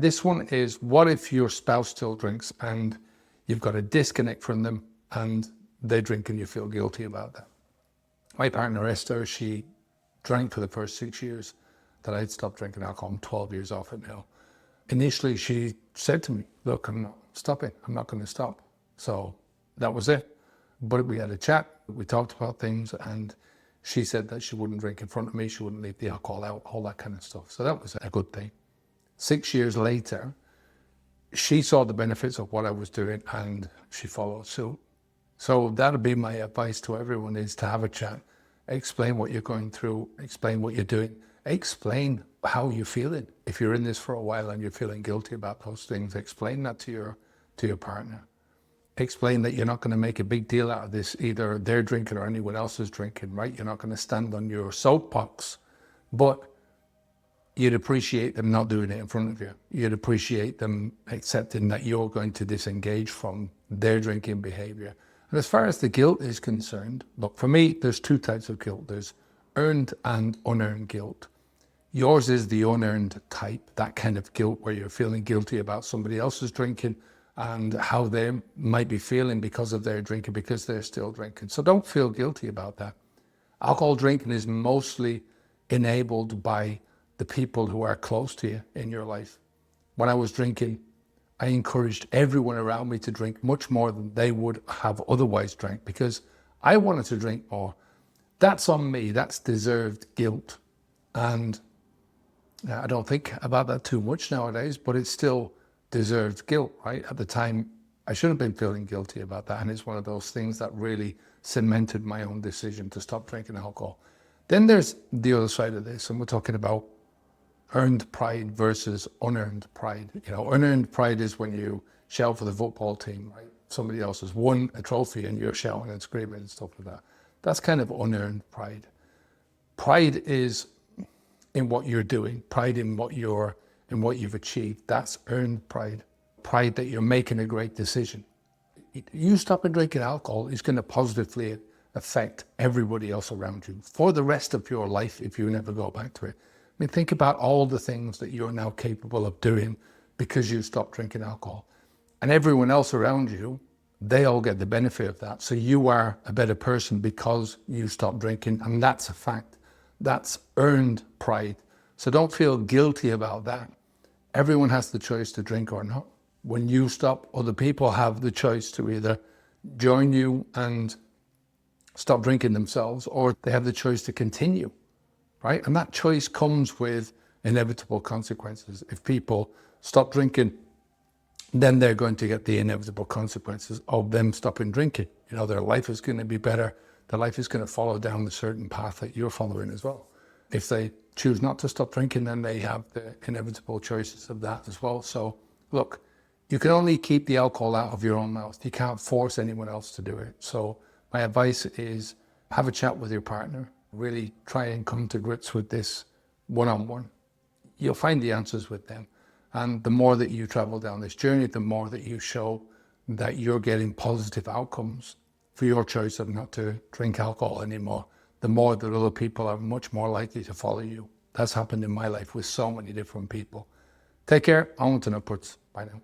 This one is, what if your spouse still drinks and you've got a disconnect from them and they drink and you feel guilty about that? My partner Esther, she drank for the first 6 years that I'd stopped drinking alcohol. I'm 12 years off it now. Initially, she said to me, look, I'm not stopping. I'm not going to stop. So that was it. But we had a chat. We talked about things, and she said that she wouldn't drink in front of me. She wouldn't leave the alcohol out, all that kind of stuff. So that was a good thing. 6 years later, she saw the benefits of what I was doing and she followed suit. So that'd be my advice to everyone, is to have a chat, explain what you're going through, explain what you're doing, explain how you're feeling. If you're in this for a while and you're feeling guilty about those things, explain that to your partner. Explain that you're not going to make a big deal out of this, either they're drinking or anyone else is drinking, right? You're not going to stand on your soapbox, but you'd appreciate them not doing it in front of you. You'd appreciate them accepting that you're going to disengage from their drinking behavior. And as far as the guilt is concerned, look, for me, there's two types of guilt. There's earned and unearned guilt. Yours is the unearned type, that kind of guilt where you're feeling guilty about somebody else's drinking and how they might be feeling because of their drinking, because they're still drinking. So don't feel guilty about that. Alcohol drinking is mostly enabled by the people who are close to you in your life. When I was drinking, I encouraged everyone around me to drink much more than they would have otherwise drank, because I wanted to drink more. That's on me. That's deserved guilt. And I don't think about that too much nowadays, but it's still deserved guilt, right? At the time, I shouldn't have been feeling guilty about that. And it's one of those things that really cemented my own decision to stop drinking alcohol. Then there's the other side of this, and we're talking about earned pride versus unearned pride. You know, unearned pride is when you shout for the football team, right? Somebody else has won a trophy and you're shouting and screaming and stuff like that. That's kind of unearned pride. Pride is in what you're doing, pride in what you've achieved. That's earned pride. Pride that you're making a great decision. You stopping drinking alcohol is going to positively affect everybody else around you for the rest of your life if you never go back to it. I mean, think about all the things that you're now capable of doing because you stopped drinking alcohol. And everyone else around you, they all get the benefit of that. So you are a better person because you stopped drinking, and that's a fact. That's earned pride. So don't feel guilty about that. Everyone has the choice to drink or not. When you stop, other people have the choice to either join you and stop drinking themselves, or they have the choice to continue. Right? And that choice comes with inevitable consequences. If people stop drinking, then they're going to get the inevitable consequences of them stopping drinking. You know, their life is going to be better. Their life is going to follow down the certain path that you're following as well. If they choose not to stop drinking, then they have the inevitable choices of that as well. So look, you can only keep the alcohol out of your own mouth. You can't force anyone else to do it. So my advice is, have a chat with your partner. Really try and come to grips with this one-on-one. You'll find the answers with them. And the more that you travel down this journey, the more that you show that you're getting positive outcomes for your choice of not to drink alcohol anymore, the more that other people are much more likely to follow you. That's happened in my life with so many different people. Take care, onwards and upwards. Bye now.